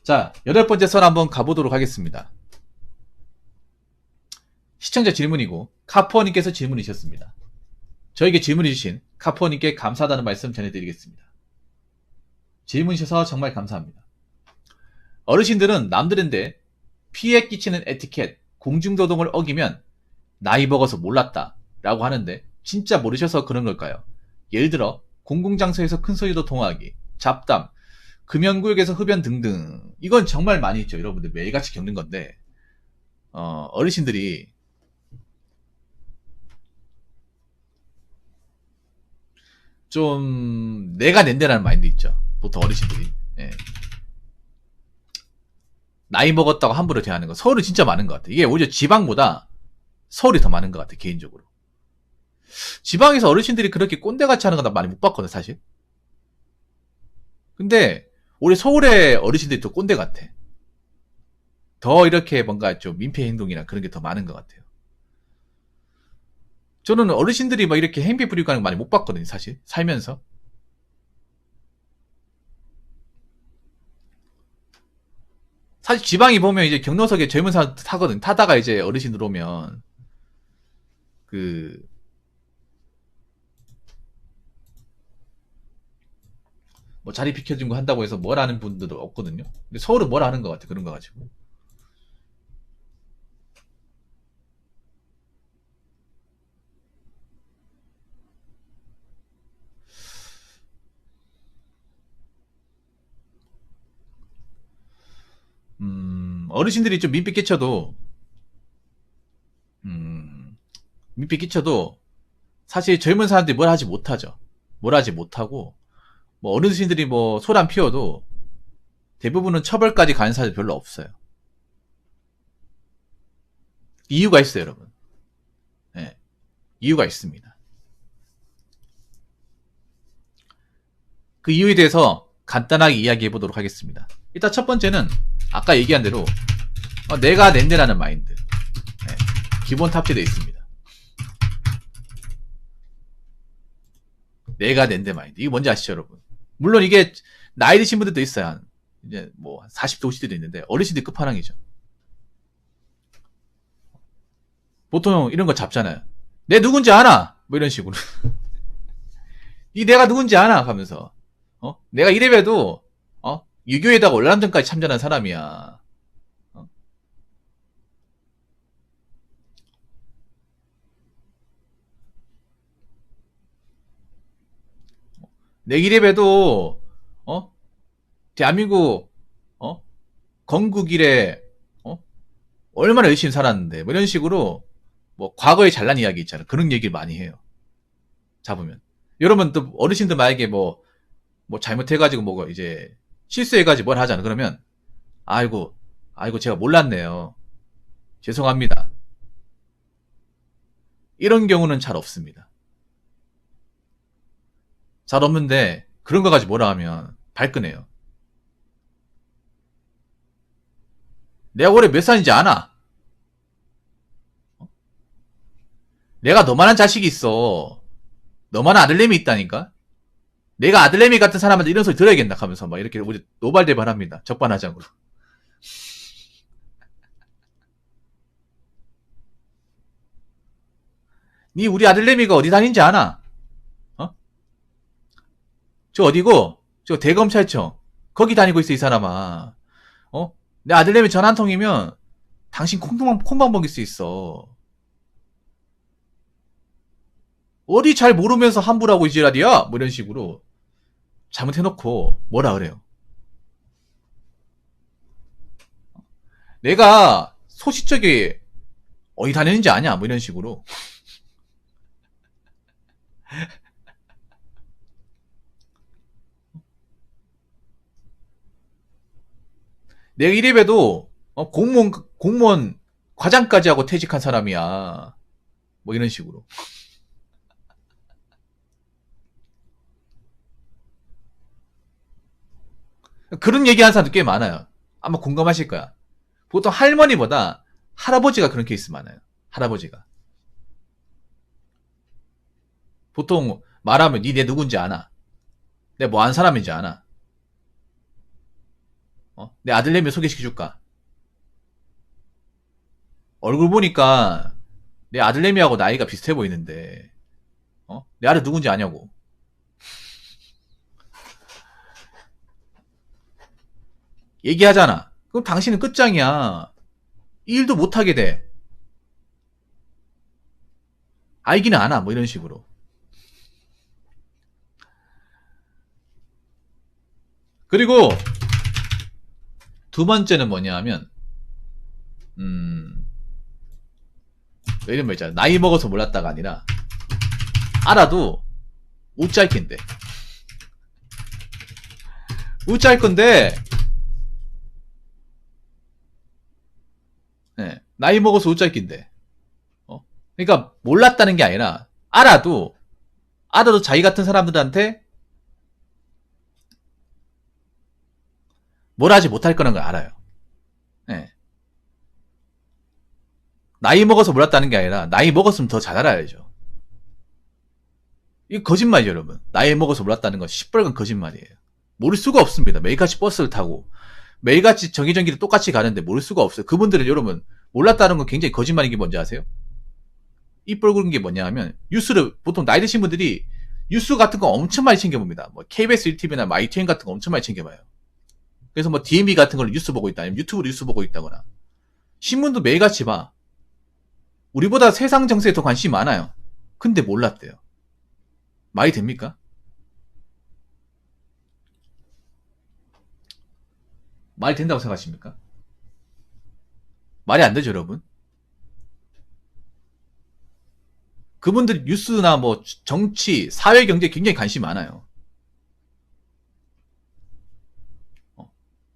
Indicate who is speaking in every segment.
Speaker 1: 자, 8번째 선 한번 가보도록 하겠습니다. 시청자 질문이고 카푸어님께서 질문이셨습니다. 저에게 질문해 주신 카푸어님께 감사하다는 말씀 전해드리겠습니다. 질문이셔서 정말 감사합니다. 어르신들은 남들인데 피해 끼치는 에티켓, 공중도덕을 어기면 나이 먹어서 몰랐다 라고 하는데 진짜 모르셔서 그런 걸까요? 예를 들어 공공장소에서 큰소리로 통화하기, 잡담, 금연구역에서 흡연 등등. 이건 정말 많이 있죠. 여러분들 매일같이 겪는 건데 어르신들이 좀 내가 낸다라는 마인드 있죠. 보통 어르신들이. 예. 나이 먹었다고 함부로 대하는 거. 서울은 진짜 많은 것 같아. 이게 오히려 지방보다 서울이 더 많은 것 같아. 개인적으로. 지방에서 어르신들이 그렇게 꼰대같이 하는 거 나 많이 못 봤거든 사실. 근데 우리 서울의 어르신들이 더 꼰대 같아. 더 이렇게 뭔가 좀 민폐 행동이나 그런 게 더 많은 것 같아요. 저는 어르신들이 막 이렇게 행패 부리고 하는 거 많이 못 봤거든요 사실 살면서. 사실 지방이 보면 이제 경로석에 젊은 사람 타거든. 타다가 이제 어르신들 오면 뭐 자리 비켜준 거 한다고 해서 뭘 하는 분들도 없거든요. 근데 서울은 뭘 하는 것 같아 그런 거 가지고. 어르신들이 좀 민폐 끼쳐도 민폐 끼쳐도 사실 젊은 사람들이 뭘 하지 못하죠. 뭘 하지 못하고 뭐 어르신들이 뭐 소란 피워도 대부분은 처벌까지 가는 사람들 별로 없어요. 이유가 있어요, 여러분. 네, 이유가 있습니다. 그 이유에 대해서 간단하게 이야기해 보도록 하겠습니다. 일단 첫 번째는 아까 얘기한 대로 내가 낸데라는 마인드. 네, 기본 탑재되어 있습니다. 내가 낸데 마인드. 이거 뭔지 아시죠, 여러분? 물론 이게 나이 드신 분들도 있어요. 이제 뭐 40대 50대도 있는데 어르신들 끝판왕이죠. 보통 이런 거 잡잖아요. 내 누군지 아나? 뭐 이런 식으로. 이 내가 누군지 아나? 하면서 내가 이래봬도 유교에다가 월남전까지 참전한 사람이야. 내 이래봬도 대한민국 건국 이래 얼마나 열심히 살았는데 뭐 이런 식으로 뭐 과거에 잘난 이야기 있잖아. 그런 얘기를 많이 해요. 잡으면. 여러분 또 어르신들 만약에 뭐 잘못해가지고 뭐 이제 실수해가지고 뭘 하잖아. 그러면 아이고 제가 몰랐네요. 죄송합니다. 이런 경우는 잘 없습니다. 잘 없는데 그런 거 가지고 뭐라 하면 발끈해요. 내가 올해 몇 살인지 아나? 내가 너만한 자식이 있어. 너만한 아들내미 있다니까? 내가 아들내미 같은 사람한테 이런 소리 들어야겠나 하면서 막 이렇게 노발대발합니다. 적반하장으로. 니 우리 아들내미가 어디 다닌지 아나? 저 어디고? 저 대검찰청. 거기 다니고 있어 이 사람아. 내 아들내미 전화 한 통이면 당신 콩방 먹일 수 있어. 어디 잘 모르면서 함부로 하고 이지랄이야? 뭐 이런 식으로 잘못해놓고 뭐라 그래요. 내가 소시적에 어디 다니는지 아냐? 뭐 이런 식으로. 내가 이래봬도 공무원 과장까지 하고 퇴직한 사람이야. 뭐 이런 식으로. 그런 얘기하는 사람도 꽤 많아요. 아마 공감하실 거야. 보통 할머니보다 할아버지가 그런 케이스 많아요. 할아버지가. 보통 말하면 니 내 누군지 아나? 내 뭐 한 사람인지 아나? 내 아들내미 소개시켜줄까? 얼굴 보니까 내 아들내미하고 나이가 비슷해 보이는데, 내 아들 누군지 아냐고. 얘기하잖아. 그럼 당신은 끝장이야. 이 일도 못하게 돼. 알기는 않아. 뭐 이런 식으로. 그리고 두 번째는 뭐냐 하면 이런 거 있잖아. 나이 먹어서 몰랐다가 아니라 알아도 웃잘 낀데. 웃잘 건데 네, 나이 먹어서 웃잘 낀데. 그러니까 몰랐다는 게 아니라 알아도 자기 같은 사람들한테 뭘 하지 못할 거라는 걸 알아요. 네. 나이 먹어서 몰랐다는 게 아니라 나이 먹었으면 더 잘 알아야죠. 이거 거짓말이죠, 여러분. 나이 먹어서 몰랐다는 건 시뻘건 거짓말이에요. 모를 수가 없습니다. 매일같이 버스를 타고 매일같이 정기정기를 똑같이 가는데 모를 수가 없어요. 그분들은 여러분 몰랐다는 건 굉장히 거짓말인 게 뭔지 아세요? 입 벌구는 게 뭐냐 하면 뉴스를 보통 나이 드신 분들이 뉴스 같은 거 엄청 많이 챙겨봅니다. 뭐 KBS 1TV나 ITN 같은 거 엄청 많이 챙겨봐요. 그래서 뭐 DMB 같은 걸로 뉴스 보고 있다, 아니면 유튜브로 뉴스 보고 있다거나 신문도 매일같이 봐. 우리보다 세상 정세에 더 관심이 많아요. 근데 몰랐대요. 말이 됩니까? 말이 된다고 생각하십니까? 말이 안 되죠, 여러분. 그분들 뉴스나 뭐 정치, 사회, 경제에 굉장히 관심이 많아요.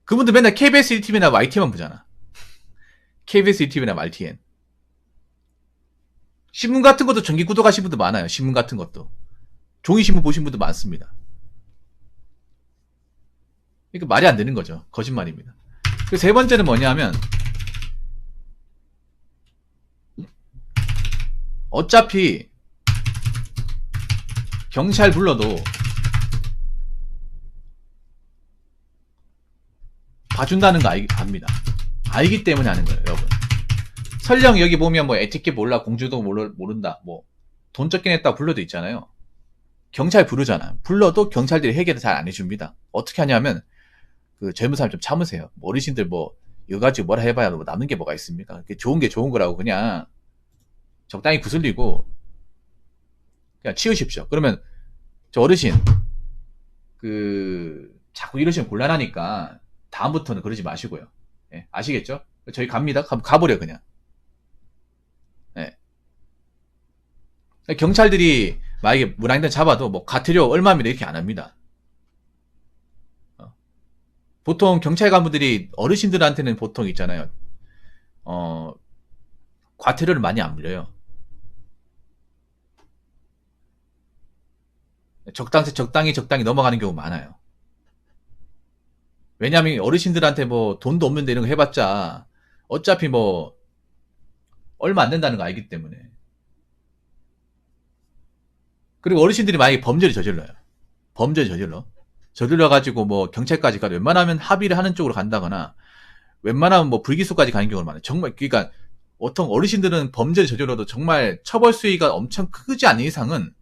Speaker 1: 그분들 맨날 KBS 1TV나 YTN만 보잖아. KBS 1TV나 YTN. 신문 같은 것도 정기 구독하신 분들 많아요. 신문 같은 것도. 종이신문 보신 분들 많습니다. 그러니까 말이 안 되는 거죠. 거짓말입니다. 그 세 번째는 뭐냐 하면 어차피 경찰 불러도 봐준다는 거 압니다. 알기 때문에 하는 거예요, 여러분. 설령 여기 보면 뭐 에티켓 몰라, 공주도 모른다, 뭐 돈 적게 냈다 불러도 있잖아요. 경찰 부르잖아. 불러도 경찰들이 해결을 잘 안 해줍니다. 어떻게 하냐면 그 젊은 사람 좀 참으세요. 어르신들 뭐 이거 가지고 뭐라 해봐야 뭐 남는 게 뭐가 있습니까? 좋은 게 좋은 거라고 그냥 적당히 구슬리고 그냥 치우십시오. 그러면 저 어르신 자꾸 이러시면 곤란하니까 다음부터는 그러지 마시고요. 예, 아시겠죠? 저희 갑니다. 가버려 그냥. 예. 경찰들이 만약에 문항인들 잡아도 뭐 과태료 얼마입니다 이렇게 안 합니다. 보통 경찰 간부들이 어르신들한테는 보통 있잖아요. 과태료를 많이 안 물려요. 적당히 넘어가는 경우 많아요. 왜냐하면 어르신들한테 뭐 돈도 없는데 이런 거 해봤자 어차피 뭐 얼마 안 된다는 거 알기 때문에. 그리고 어르신들이 만약에 범죄를 저질러가지고 뭐 경찰까지 가도 웬만하면 합의를 하는 쪽으로 간다거나 웬만하면 뭐 불기소까지 가는 경우가 많아요. 정말 그러니까 보통 어르신들은 범죄를 저질러도 정말 처벌 수위가 엄청 크지 않은 이상은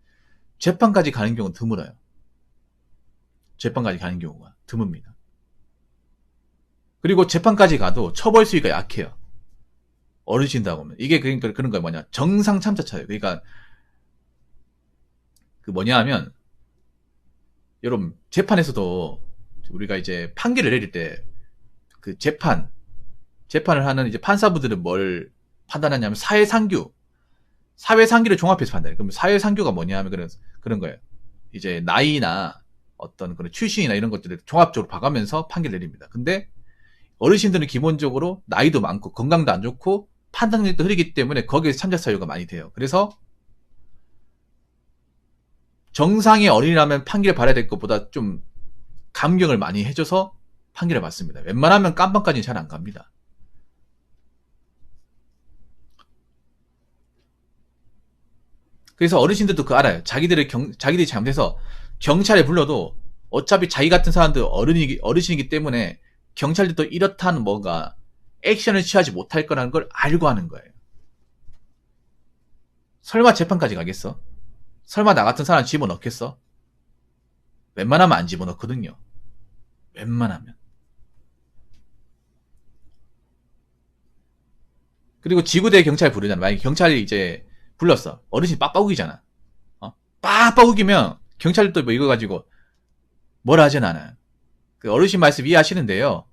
Speaker 1: 재판까지 가는 경우는 드물어요. 재판까지 가는 경우가 드뭅니다. 그리고 재판까지 가도 처벌 수위가 약해요. 어르신다고 하면. 이게 그러니까 그런 거예요. 뭐냐. 정상 참자차예요. 그러니까 그 뭐냐 하면 여러분 재판에서도 우리가 이제 판결을 내릴 때 그 재판을 하는 이제 판사분들은 뭘 판단하냐면 사회상규를 종합해서 판단해요. 그럼 사회상규가 뭐냐 하면 그런 거예요. 이제 나이나 어떤 그런 출신이나 이런 것들을 종합적으로 봐가면서 판결 내립니다. 근데 어르신들은 기본적으로 나이도 많고 건강도 안 좋고 판단력도 흐리기 때문에 거기에서 참작 사유가 많이 돼요. 그래서 정상의 어린이라면 판결을 받아야 될 것보다 좀 감경을 많이 해줘서 판결을 받습니다. 웬만하면 깜빵까지는 잘 안 갑니다. 그래서 어르신들도 그거 알아요. 자기들이 잘못해서 경찰에 불러도 어차피 자기 같은 사람들 어르신이기 때문에 경찰들도 이렇다는 뭐가 액션을 취하지 못할 거라는 걸 알고 하는 거예요. 설마 재판까지 가겠어? 설마 나 같은 사람 집어넣겠어? 웬만하면 안 집어넣거든요. 웬만하면. 그리고 지구대 경찰 부르잖아. 만약에 경찰이 이제 불렀어. 어르신 빡빡 우기잖아. 빡빡 우기면 경찰도 뭐 이거 가지고 뭐라 하진 않아요. 그 어르신 말씀 이해하시는데요.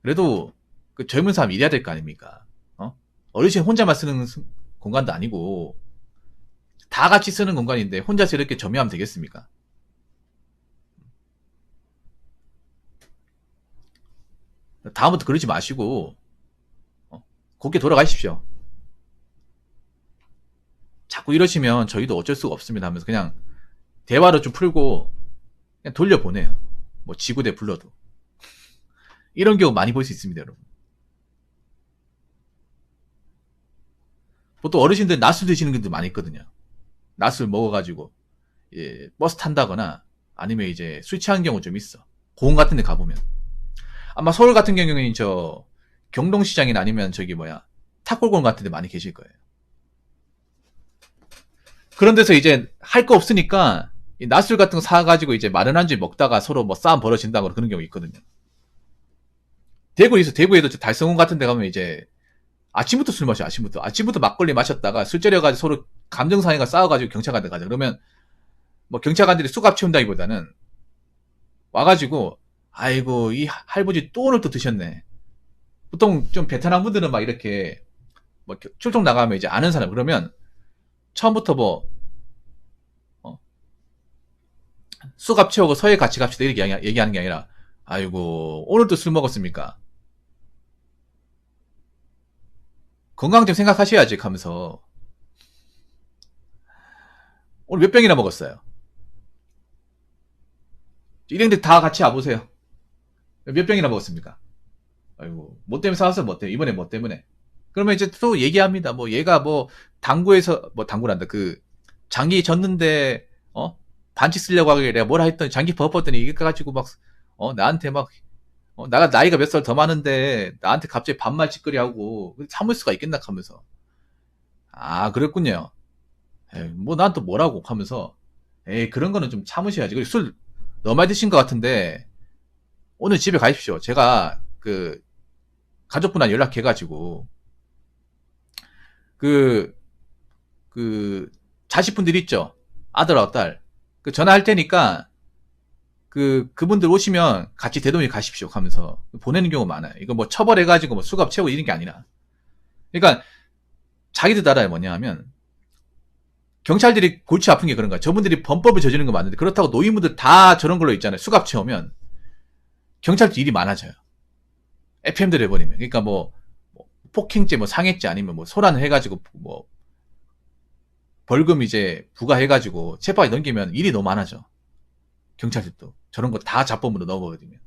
Speaker 1: 그래도 그 젊은 사람 일해야 될 거 아닙니까? 어르신 혼자만 쓰는 공간도 아니고 다 같이 쓰는 공간인데 혼자서 이렇게 점유하면 되겠습니까? 다음부터 그러지 마시고 곱게 돌아가십시오. 자꾸 이러시면 저희도 어쩔 수가 없습니다 하면서 그냥 대화를 좀 풀고 그냥 돌려보내요. 뭐 지구대 불러도. 이런 경우 많이 볼 수 있습니다, 여러분. 보통 어르신들 낮술 드시는 분들 많이 있거든요. 낮술 먹어가지고 버스 탄다거나 아니면 이제 술 취한 경우 좀 있어. 공원 같은 데 가보면. 아마 서울 같은 경우에는 저 경동시장이나 아니면 저기 탁골공원 같은 데 많이 계실 거예요. 그런 데서 이제 할 거 없으니까 낮술 같은 거 사가지고 이제 마른 안주 먹다가 서로 뭐 싸움 벌어진다거나 그런 경우 있거든요. 대구에도 달성원 같은 데 가면 이제 아침부터 술 마셔, 아침부터 막걸리 마셨다가 술 째려가지고 서로 감정 상해가 싸워가지고 경찰관한테 가자. 그러면 뭐 경찰관들이 수갑 채운다기보다는 와가지고 아이고 이 할아버지 또 오늘 또 드셨네. 보통 좀 베테랑 분들은 막 이렇게 뭐 출동 나가면 이제 아는 사람 그러면 처음부터 수갑 채우고 서해 같이 갑시다 이렇게 얘기하는 게 아니라 아이고 오늘도 술 먹었습니까? 건강 좀 생각하셔야지 하면서 오늘 몇 병이나 먹었어요? 일행들 다 같이 와보세요. 몇 병이나 먹었습니까? 아이고 뭐 때문에 사왔어? 뭐 때문에? 이번에 뭐 때문에? 그러면 이제 또 얘기합니다. 뭐 얘가 뭐 당구에서 뭐 당구란다 그 장기 졌는데 반칙 쓰려고 하길래 내가 뭐라 했더니 장기 버퍼더니 이게 가지고 막 나한테 막 나가 나이가 몇 살 더 많은데 나한테 갑자기 반말 짓거리 하고 참을 수가 있겠나 하면서 아 그랬군요. 뭐 난 또 뭐라고 하면서 에이 그런 거는 좀 참으셔야지. 그리고 술 너무 많이 드신 것 같은데 오늘 집에 가십시오. 제가 그 가족분한테 연락해가지고 그 자식분들 있죠. 아들하고 딸. 그 전화할 테니까 그분들 오시면 같이 대동에 가십시오 하면서 보내는 경우 많아요. 이거 뭐 처벌해가지고 뭐 수갑 채우고 이런 게 아니라. 그러니까 자기들 알아요. 뭐냐 하면 경찰들이 골치 아픈 게 그런 거야. 저분들이 범법을 저지르는 거 맞는데 그렇다고 노인분들 다 저런 걸로 있잖아요. 수갑 채우면 경찰도 일이 많아져요. FM들 해버리면. 그러니까 뭐 폭행죄, 뭐 상해죄 아니면 뭐 소란을 해가지고 뭐 벌금 이제 부과해가지고 체포에 넘기면 일이 너무 많아져. 경찰들도 저런 거 다 잡범으로 넣어버리면.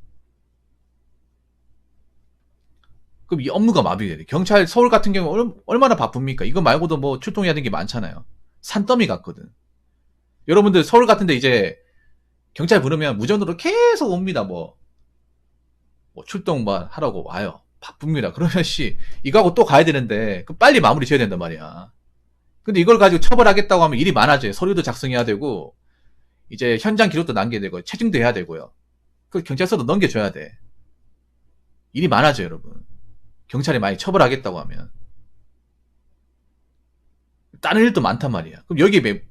Speaker 1: 그럼 이 업무가 마비돼야 돼. 경찰 서울 같은 경우 얼마나 바쁩니까? 이거 말고도 뭐 출동해야 되는 게 많잖아요. 산더미 같거든. 여러분들 서울 같은데 이제 경찰 부르면 무전으로 계속 옵니다. 뭐 출동만 하라고 와요. 바쁩니다. 그러면 이거하고 또 가야 되는데 빨리 마무리 지어야 된단 말이야. 근데 이걸 가지고 처벌하겠다고 하면 일이 많아져요. 서류도 작성해야 되고 이제 현장 기록도 남겨야 되고 체증도 해야 되고요. 그 경찰서도 넘겨줘야 돼. 일이 많아져요, 여러분. 경찰이 많이 처벌하겠다고 하면 다른 일도 많단 말이야. 그럼 여기에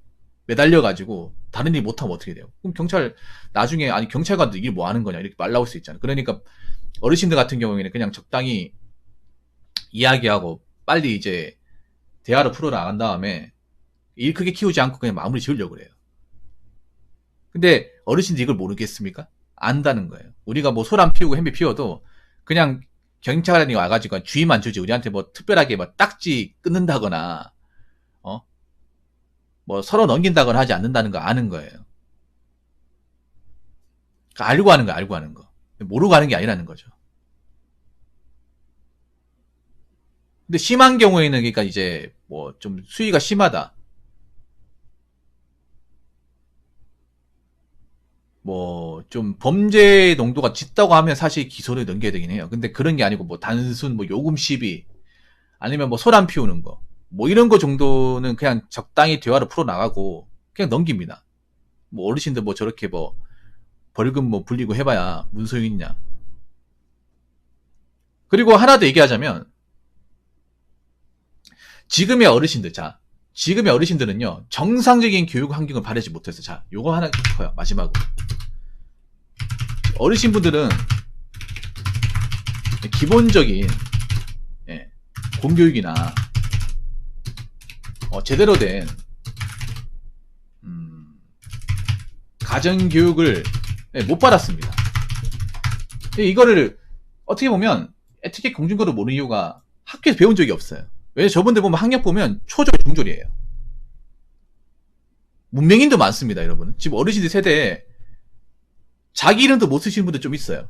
Speaker 1: 매달려가지고 다른 일 못하면 어떻게 돼요? 그럼 경찰 나중에 아니 경찰관도 일 뭐 하는 거냐 이렇게 말 나올 수 있잖아요. 그러니까 어르신들 같은 경우에는 그냥 적당히 이야기하고 빨리 이제 대화를 풀어 나간 다음에 일 크게 키우지 않고 그냥 마무리 지으려고 그래요. 근데 어르신들이 이걸 모르겠습니까? 안다는 거예요. 우리가 뭐 소란 피우고 햄비 피워도 그냥 경찰관이 와가지고 주의만 주지 우리한테 뭐 특별하게 뭐 딱지 끊는다거나 뭐 서로 넘긴다거나 하지 않는다는 거 아는 거예요. 그러니까 알고 하는 거 알고 하는 거. 모르고 하는 게 아니라는 거죠. 근데 심한 경우에는 그러니까 이제 뭐 좀 수위가 심하다. 뭐 좀 범죄 농도가 짙다고 하면 사실 기소를 넘겨야 되긴 해요. 근데 그런 게 아니고 뭐 단순 뭐 요금 시비 아니면 뭐 소란 피우는 거 뭐 이런 거 정도는 그냥 적당히 대화로 풀어 나가고 그냥 넘깁니다. 뭐 어르신들 뭐 저렇게 뭐 벌금 뭐 불리고 해봐야 무슨 소용이 있냐. 그리고 하나 더 얘기하자면 지금의 어르신들, 자, 지금의 어르신들은요, 정상적인 교육 환경을 바라지 못해서, 자, 요거 하나 커요, 마지막으로. 어르신분들은 기본적인, 예, 공교육이나, 제대로 된, 가정교육을 못 받았습니다. 이거를, 어떻게 보면, 에티켓 공중거를 모르는 이유가 학교에서 배운 적이 없어요. 왜 저분들 보면 학력 보면 초졸, 중졸이에요. 문맹인도 많습니다, 여러분. 지금 어르신들 세대에 자기 이름도 못 쓰시는 분들 좀 있어요.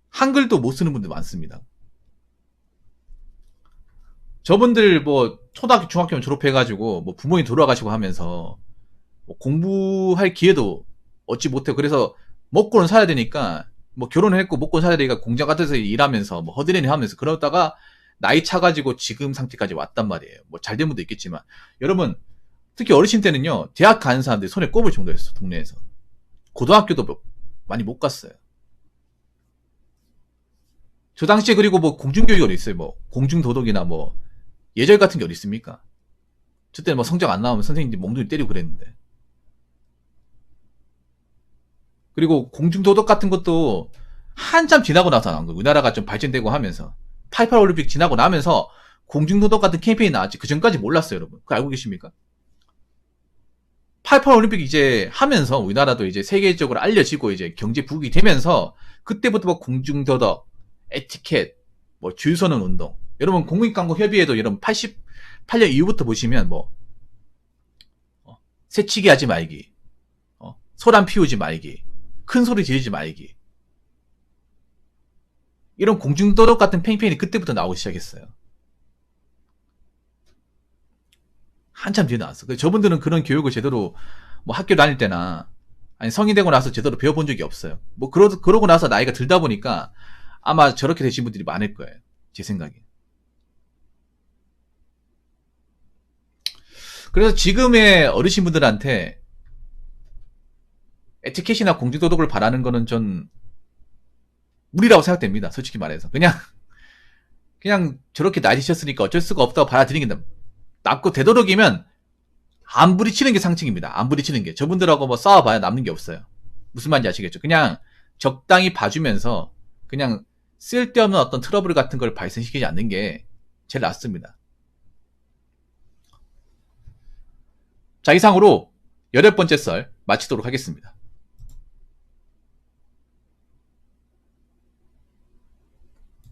Speaker 1: 한글도 못 쓰는 분들 많습니다. 저분들 뭐 초등학교, 중학교 졸업해가지고 뭐 부모님 돌아가시고 하면서 뭐 공부할 기회도 얻지 못해요. 그래서 먹고는 살아야 되니까 뭐 결혼을 했고 먹고 살아야 되니까 공장 같은 데서 일하면서 뭐 허드렛일 하면서 그러다가 나이 차가지고 지금 상태까지 왔단 말이에요. 뭐 잘된 분도 있겠지만 여러분 특히 어르신 때는요 대학 가는 사람들이 손에 꼽을 정도였어 동네에서. 고등학교도 많이 못 갔어요. 저 당시에 그리고 뭐 공중교육이 어디 있어요. 뭐 공중도덕이나 뭐 예절 같은 게 어디 있습니까? 저때 뭐 성적 안 나오면 선생님들이 몽둥이 때리고 그랬는데. 그리고 공중도덕 같은 것도 한참 지나고 나서 나온 거예요. 우리나라가 좀 발전되고 하면서 88 올림픽 지나고 나면서 공중도덕 같은 캠페인이 나왔지. 그 전까지 몰랐어요, 여러분. 그거 알고 계십니까? 88 올림픽 이제 하면서 우리나라도 이제 세계적으로 알려지고 이제 경제 부국이 되면서 그때부터 뭐 공중도덕, 에티켓, 뭐 줄 서는 운동. 여러분 공익광고협의회도 여러분 88년 이후부터 보시면 뭐 새치기 하지 말기, 소란 피우지 말기, 큰 소리 지르지 말기. 이런 공중도덕 같은 캠페인이 그때부터 나오기 시작했어요. 한참 뒤에 나왔어. 저분들은 그런 교육을 제대로 뭐 학교 다닐 때나 아니 성인 되고 나서 제대로 배워본 적이 없어요. 뭐 그러고 나서 나이가 들다 보니까 아마 저렇게 되신 분들이 많을 거예요. 제 생각에. 그래서 지금의 어르신분들한테 에티켓이나 공중도덕을 바라는 거는 전 무리라고 생각됩니다. 솔직히 말해서. 그냥 저렇게 나이 드셨으니까 어쩔 수가 없다고 받아들이는 게 낫고 되도록이면 안 부딪히는 게 상책입니다. 안 부딪히는 게. 저분들하고 뭐 싸워봐야 남는 게 없어요. 무슨 말인지 아시겠죠? 그냥 적당히 봐주면서 그냥 쓸데없는 어떤 트러블 같은 걸 발생시키지 않는 게 제일 낫습니다. 자, 이상으로 8번째 썰 마치도록 하겠습니다.